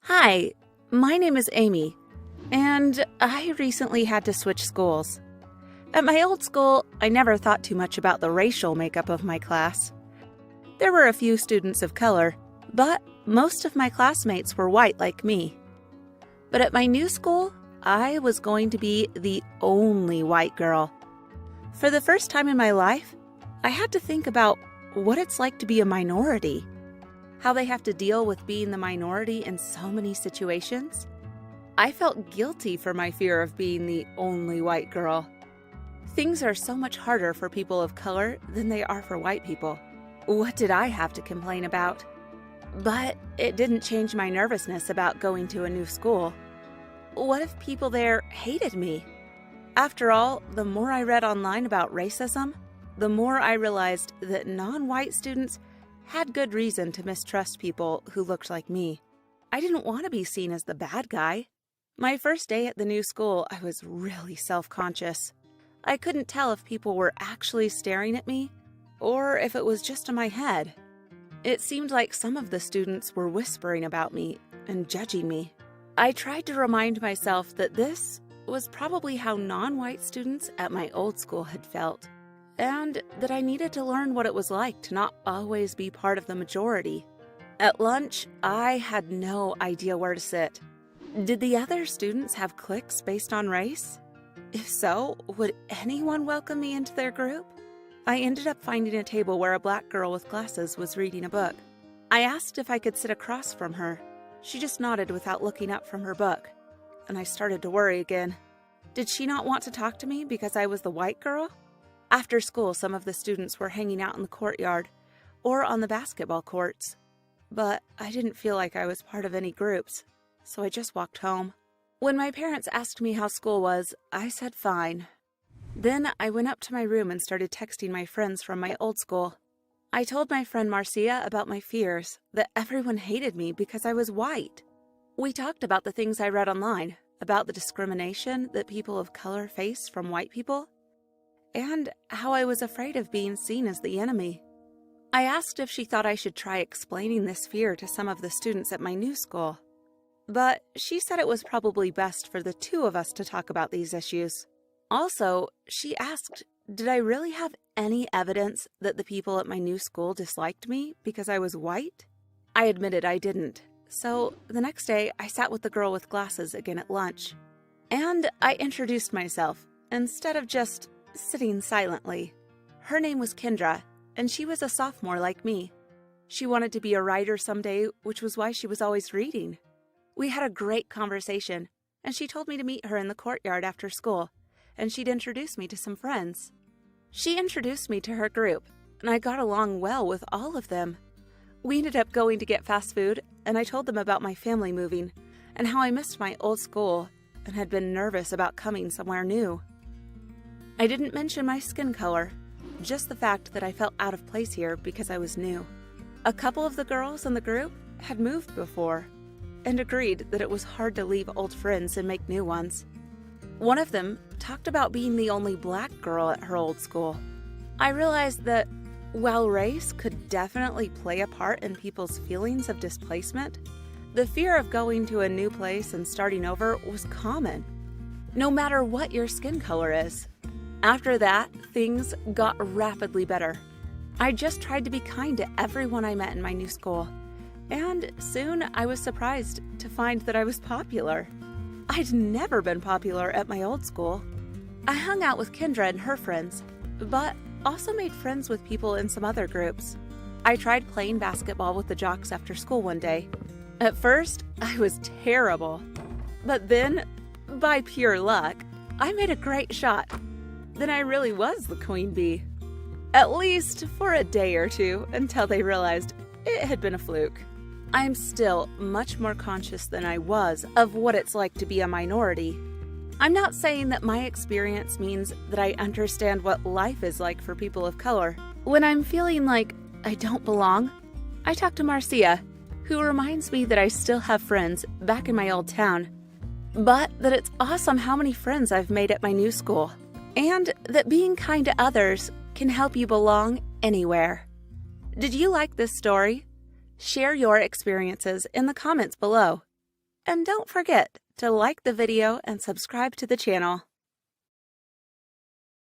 Hi, my name is Amy, and I recently had to switch schools. At my old school, I never thought too much about the racial makeup of my class. There were a few students of color, but most of my classmates were white like me. But at my new school, I was going to be the only white girl. For the first time in my life, I had to think about what it's like to be a minority. How they have to deal with being the minority in so many situations. I felt guilty for my fear of being the only white girl. Things are so much harder for people of color than they are for white people. What did I have to complain about? But it didn't change my nervousness about going to a new school. What if people there hated me? After all, the more I read online about racism, the more I realized that non-white students had good reason to mistrust people who looked like me. I didn't want to be seen as the bad guy. My first day at the new school, I was really self-conscious. I couldn't tell if people were actually staring at me or if it was just in my head. It seemed like some of the students were whispering about me and judging me. I tried to remind myself that this was probably how non-white students at my old school had felt, and that I needed to learn what it was like to not always be part of the majority. At lunch, I had no idea where to sit. Did the other students have cliques based on race? If so, would anyone welcome me into their group? I ended up finding a table where a black girl with glasses was reading a book. I asked if I could sit across from her. She just nodded without looking up from her book, and I started to worry again. Did she not want to talk to me because I was the white girl? After school, some of the students were hanging out in the courtyard or on the basketball courts, but I didn't feel like I was part of any groups, so I just walked home. When my parents asked me how school was, I said fine. Then I went up to my room and started texting my friends from my old school. I told my friend Marcia about my fears, that everyone hated me because I was white. We talked about the things I read online, about the discrimination that people of color face from white people, and how I was afraid of being seen as the enemy. I asked if she thought I should try explaining this fear to some of the students at my new school, but she said it was probably best for the two of us to talk about these issues. Also, she asked, did I really have any evidence that the people at my new school disliked me because I was white? I admitted I didn't, so the next day I sat with the girl with glasses again at lunch, and I introduced myself instead of just sitting silently. Her name was Kendra, and she was a sophomore like me. She wanted to be a writer someday, which was why she was always reading. We had a great conversation, and she told me to meet her in the courtyard after school, and she'd introduce me to some friends. She introduced me to her group, and I got along well with all of them. We ended up going to get fast food, and I told them about my family moving, and how I missed my old school, and had been nervous about coming somewhere new. I didn't mention my skin color, just the fact that I felt out of place here because I was new. A couple of the girls in the group had moved before, and agreed that it was hard to leave old friends and make new ones. One of them talked about being the only black girl at her old school. I realized that while race could definitely play a part in people's feelings of displacement, the fear of going to a new place and starting over was common, no matter what your skin color is. After that, things got rapidly better. I just tried to be kind to everyone I met in my new school, and soon I was surprised to find that I was popular. I'd never been popular at my old school. I hung out with Kendra and her friends, but also made friends with people in some other groups. I tried playing basketball with the jocks after school one day. At first, I was terrible, but then, by pure luck, I made a great shot. Then I really was the queen bee. At least for a day or two, until they realized it had been a fluke. I'm still much more conscious than I was of what it's like to be a minority. I'm not saying that my experience means that I understand what life is like for people of color. When I'm feeling like I don't belong, I talk to Marcia, who reminds me that I still have friends back in my old town, but that it's awesome how many friends I've made at my new school, and that being kind to others can help you belong anywhere. Did you like this story? Share your experiences in the comments below. And don't forget to like the video and subscribe to the channel.